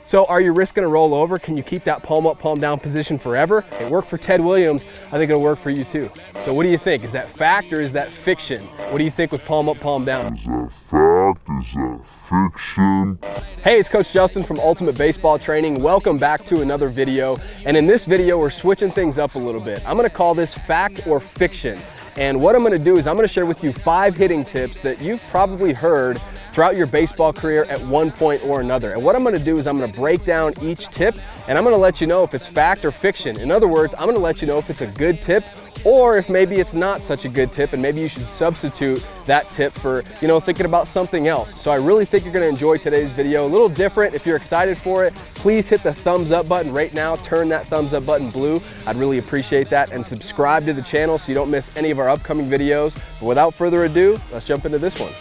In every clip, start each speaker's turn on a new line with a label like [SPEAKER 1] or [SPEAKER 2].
[SPEAKER 1] So are your wrists gonna roll over? Can you keep that palm up, palm down position forever? It worked for Ted Williams. I think it'll work for you too. So what do you think? Is that fact or is that fiction? What do you think with palm up, palm down?
[SPEAKER 2] Is that fact? Is that fiction?
[SPEAKER 1] Hey, it's Coach Justin from Ultimate Baseball Training. Welcome back to another video. And in this video, we're switching things up a little bit. I'm gonna call this fact or fiction. And what I'm gonna do is I'm gonna share with you 5 hitting tips that you've probably heard throughout your baseball career at one point or another. And what I'm gonna do is I'm gonna break down each tip and I'm gonna let you know if it's fact or fiction. In other words, I'm gonna let you know if it's a good tip or if maybe it's not such a good tip and maybe you should substitute that tip for, thinking about something else. So I really think you're gonna enjoy today's video. A little different. If you're excited for it, please hit the thumbs up button right now. Turn that thumbs up button blue. I'd really appreciate that. And subscribe to the channel so you don't miss any of our upcoming videos. But without further ado, let's jump into this one.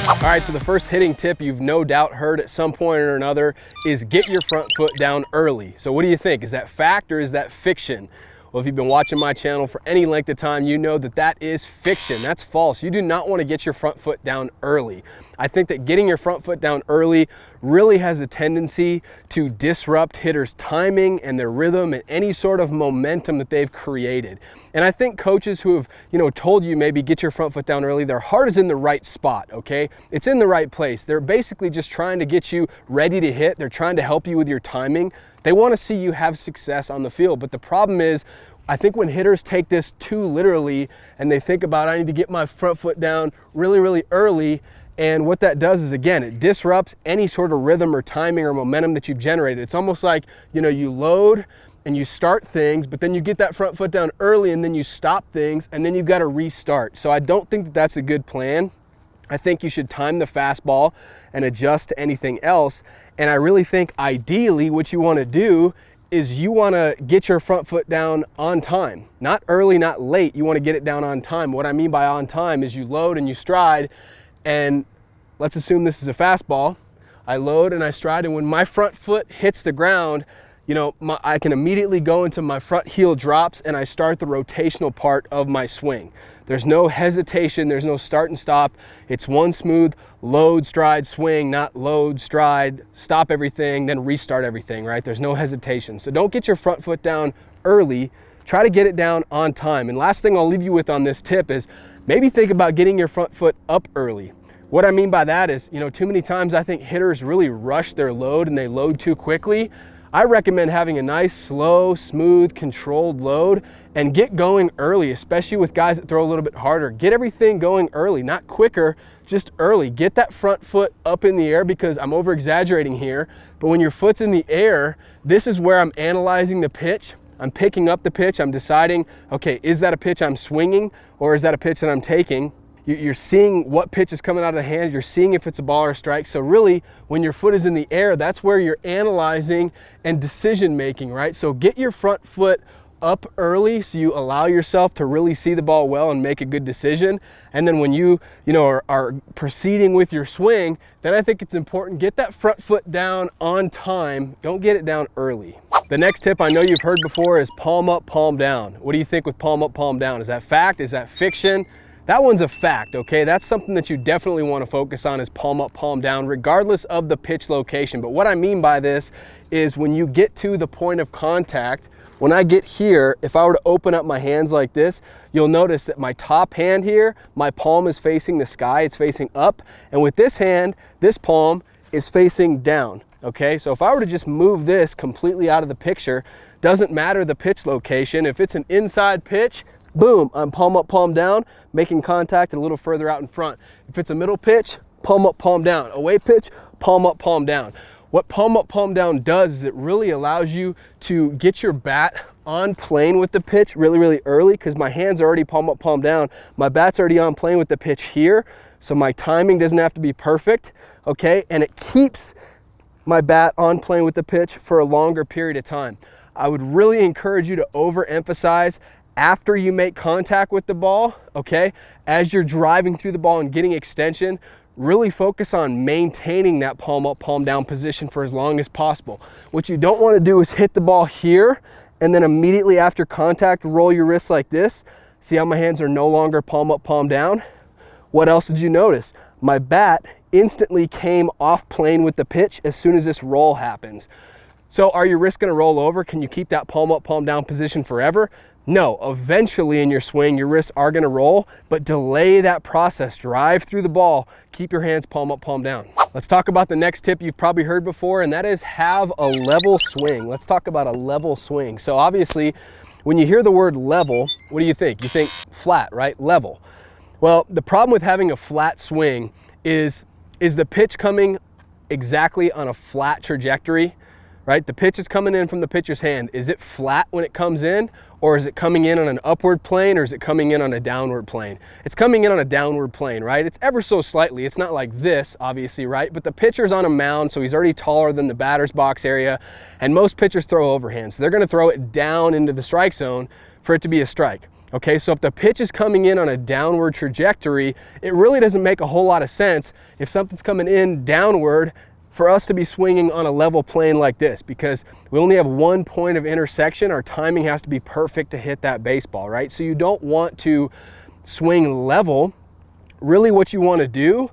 [SPEAKER 1] All right, so the first hitting tip you've no doubt heard at some point or another is get your front foot down early. So what do you think? Is that fact or is that fiction? Well, if you've been watching my channel for any length of time, you know that that is fiction. That's false. You do not want to get your front foot down early. I think that getting your front foot down early really has a tendency to disrupt hitters' timing and their rhythm and any sort of momentum that they've created. And I think coaches who have, told you maybe get your front foot down early, their heart is in the right spot, okay? It's in the right place. They're basically just trying to get you ready to hit. They're trying to help you with your timing. They want to see you have success on the field. But the problem is, I think when hitters take this too literally and they think about, I need to get my front foot down really, really early. And what that does is, again, it disrupts any sort of rhythm or timing or momentum that you've generated. It's almost like, you load and you start things, but then you get that front foot down early and then you stop things and then you've got to restart. So I don't think that that's a good plan. I think you should time the fastball and adjust to anything else. And I really think ideally what you want to do is you want to get your front foot down on time. Not early, not late. You want to get it down on time. What I mean by on time is you load and you stride, and let's assume this is a fastball. I load and I stride, and when my front foot hits the ground, I can immediately go into my front heel drops and I start the rotational part of my swing. There's no hesitation, there's no start and stop. It's one smooth load, stride, swing, not load, stride, stop everything, then restart everything, right? There's no hesitation. So don't get your front foot down early. Try to get it down on time. And last thing I'll leave you with on this tip is maybe think about getting your front foot up early. What I mean by that is, too many times I think hitters really rush their load and they load too quickly. I recommend having a nice, slow, smooth, controlled load and get going early, especially with guys that throw a little bit harder. Get everything going early, not quicker, just early. Get that front foot up in the air, because I'm over exaggerating here, but when your foot's in the air, this is where I'm analyzing the pitch. I'm picking up the pitch. I'm deciding, okay, is that a pitch I'm swinging or is that a pitch that I'm taking? You're seeing what pitch is coming out of the hand. You're seeing if it's a ball or a strike. So really, when your foot is in the air, that's where you're analyzing and decision making, right? So get your front foot up early so you allow yourself to really see the ball well and make a good decision. And then when you are proceeding with your swing, then I think it's important, get that front foot down on time. Don't get it down early. The next tip I know you've heard before is palm up, palm down. What do you think with palm up, palm down? Is that fact? Is that fiction? That one's a fact, okay? That's something that you definitely want to focus on, is palm up, palm down, regardless of the pitch location. But what I mean by this is when you get to the point of contact, when I get here, if I were to open up my hands like this, you'll notice that my top hand here, my palm is facing the sky, it's facing up. And with this hand, this palm is facing down, okay? So if I were to just move this completely out of the picture, doesn't matter the pitch location. If it's an inside pitch, boom, I'm palm up, palm down, making contact and a little further out in front. If it's a middle pitch, palm up, palm down. Away pitch, palm up, palm down. What palm up, palm down does is it really allows you to get your bat on plane with the pitch really, really early, because my hand's already palm up, palm down. My bat's already on plane with the pitch here, so my timing doesn't have to be perfect, okay? And it keeps my bat on plane with the pitch for a longer period of time. I would really encourage you to overemphasize after you make contact with the ball, okay? As you're driving through the ball and getting extension, really focus on maintaining that palm up, palm down position for as long as possible. What you don't want to do is hit the ball here and then immediately after contact, roll your wrists like this. See how my hands are no longer palm up, palm down? What else did you notice? My bat instantly came off plane with the pitch as soon as this roll happens. So are your wrists gonna roll over? Can you keep that palm up, palm down position forever? No, eventually in your swing, your wrists are gonna roll, but delay that process. Drive through the ball, keep your hands palm up, palm down. Let's talk about the next tip you've probably heard before, and that is have a level swing. Let's talk about a level swing. So obviously, when you hear the word level, what do you think? You think flat, right? Level. Well, the problem with having a flat swing is the pitch coming exactly on a flat trajectory? Right? The pitch is coming in from the pitcher's hand. Is it flat when it comes in, or is it coming in on an upward plane, or is it coming in on a downward plane? It's coming in on a downward plane, right? It's ever so slightly. It's not like this, obviously, right? But the pitcher's on a mound, so he's already taller than the batter's box area, and most pitchers throw overhand. So they're gonna throw it down into the strike zone for it to be a strike. Okay, so if the pitch is coming in on a downward trajectory, it really doesn't make a whole lot of sense if something's coming in downward for us to be swinging on a level plane like this, because we only have one point of intersection. Our timing has to be perfect to hit that baseball, right? So you don't want to swing level. Really what you want to do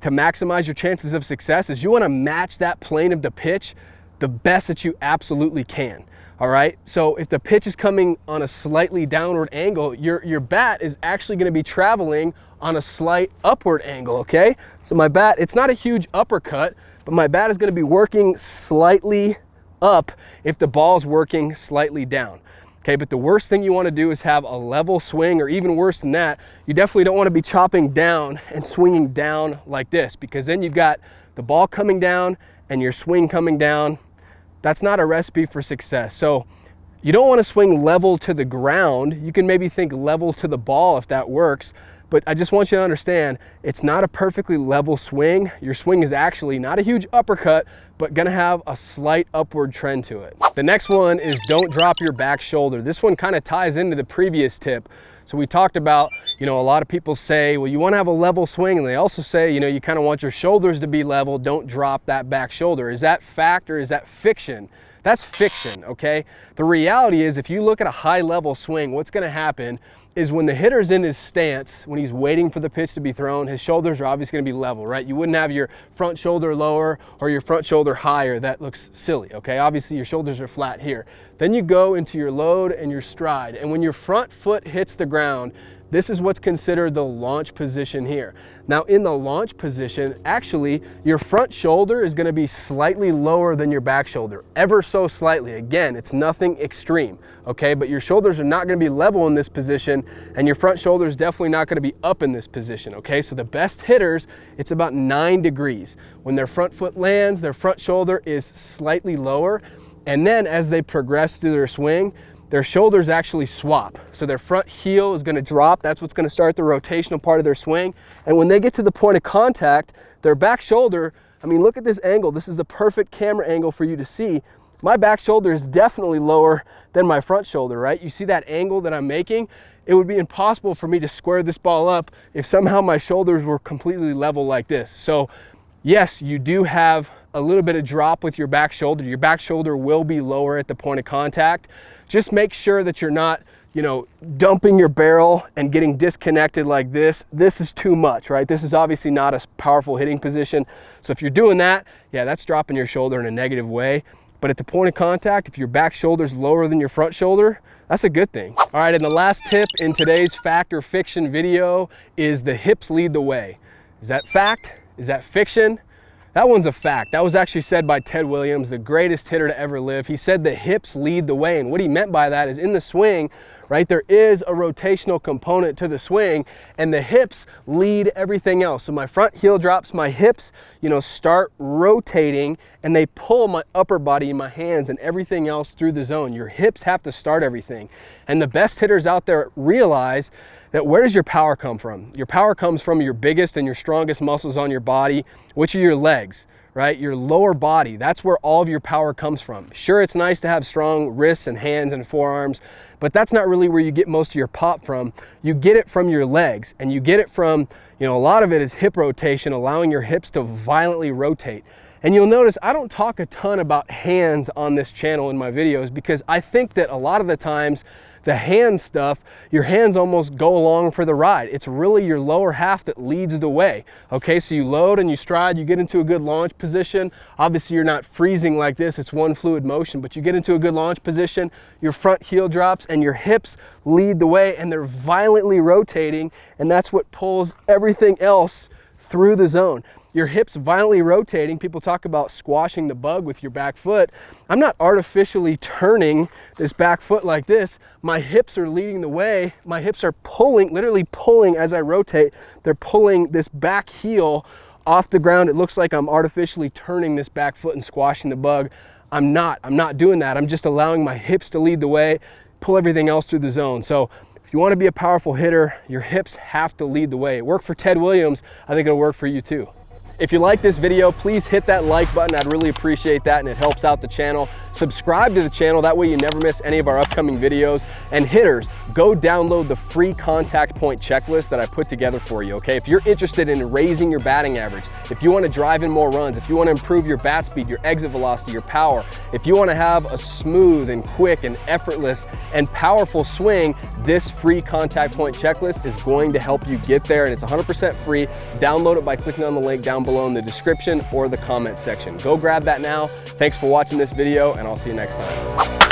[SPEAKER 1] to maximize your chances of success is you want to match that plane of the pitch the best that you absolutely can. All right, so if the pitch is coming on a slightly downward angle, your bat is actually going to be traveling on a slight upward angle, okay? So my bat, it's not a huge uppercut, but my bat is going to be working slightly up if the ball's working slightly down. Okay, but the worst thing you want to do is have a level swing, or even worse than that, you definitely don't want to be chopping down and swinging down like this, because then you've got the ball coming down and your swing coming down. That's not a recipe for success. So you don't want to swing level to the ground. You can maybe think level to the ball if that works, but I just want you to understand it's not a perfectly level swing. Your swing is actually not a huge uppercut, but gonna have a slight upward trend to it. The next one is don't drop your back shoulder. This one kind of ties into the previous tip. So we talked about, a lot of people say, well, you want to have a level swing, and they also say, you kind of want your shoulders to be level, don't drop that back shoulder. Is that fact or is that fiction? That's fiction, okay? The reality is, if you look at a high level swing, what's going to happen is when the hitter's in his stance, when he's waiting for the pitch to be thrown, his shoulders are obviously going to be level, right? You wouldn't have your front shoulder lower or your front shoulder higher. That looks silly, okay? Obviously your shoulders are flat here. Then you go into your load and your stride, and when your front foot hits the ground, this is what's considered the launch position here. Now in the launch position, actually your front shoulder is going to be slightly lower than your back shoulder, ever so slightly. Again, it's nothing extreme, okay? But your shoulders are not going to be level in this position, and your front shoulder is definitely not going to be up in this position, okay? So the best hitters, it's about 9 degrees. When their front foot lands, their front shoulder is slightly lower, and then as they progress through their swing, their shoulders actually swap. So their front heel is going to drop. That's what's going to start the rotational part of their swing. And when they get to the point of contact, their back shoulder, I mean, look at this angle. This is the perfect camera angle for you to see. My back shoulder is definitely lower than my front shoulder, right? You see that angle that I'm making? It would be impossible for me to square this ball up if somehow my shoulders were completely level like this. So yes, you do have a little bit of drop with your back shoulder. Your back shoulder will be lower at the point of contact. Just make sure that you're not, dumping your barrel and getting disconnected like this. This is too much, right? This is obviously not a powerful hitting position. So if you're doing that, yeah, that's dropping your shoulder in a negative way. But at the point of contact, if your back shoulder's lower than your front shoulder, that's a good thing. All right, and the last tip in today's fact or fiction video is the hips lead the way. Is that fact? Is that fiction? That one's a fact. That was actually said by Ted Williams, the greatest hitter to ever live. He said the hips lead the way, and what he meant by that is in the swing, right, there is a rotational component to the swing, and the hips lead everything else. So my front heel drops, my hips, start rotating, and they pull my upper body, my hands, and everything else through the zone. Your hips have to start everything. And the best hitters out there realize that where does your power come from? Your power comes from your biggest and your strongest muscles on your body, which are your legs, right? Your lower body, that's where all of your power comes from. Sure, it's nice to have strong wrists and hands and forearms, but that's not really where you get most of your pop from. You get it from your legs, and you get it from, a lot of it is hip rotation, allowing your hips to violently rotate. And you'll notice I don't talk a ton about hands on this channel in my videos because I think that a lot of the times the hand stuff, your hands almost go along for the ride. It's really your lower half that leads the way. Okay, so you load and you stride, you get into a good launch position. Obviously you're not freezing like this, it's one fluid motion, but you get into a good launch position, your front heel drops and your hips lead the way and they're violently rotating, and that's what pulls everything else through the zone. Your hips violently rotating. People talk about squashing the bug with your back foot. I'm not artificially turning this back foot like this. My hips are leading the way. My hips are pulling, literally pulling as I rotate. They're pulling this back heel off the ground. It looks like I'm artificially turning this back foot and squashing the bug. I'm not doing that. I'm just allowing my hips to lead the way, pull everything else through the zone. So if you want to be a powerful hitter, your hips have to lead the way. It worked for Ted Williams. I think it'll work for you too. If you like this video, please hit that like button. I'd really appreciate that, and it helps out the channel. Subscribe to the channel, that way you never miss any of our upcoming videos. And hitters, go download the free contact point checklist that I put together for you, okay? If you're interested in raising your batting average, if you want to drive in more runs, if you want to improve your bat speed, your exit velocity, your power, if you want to have a smooth and quick and effortless and powerful swing, this free contact point checklist is going to help you get there, and it's 100% free. Download it by clicking on the link down below in the description or the comment section. Go grab that now. Thanks for watching this video, and I'll see you next time.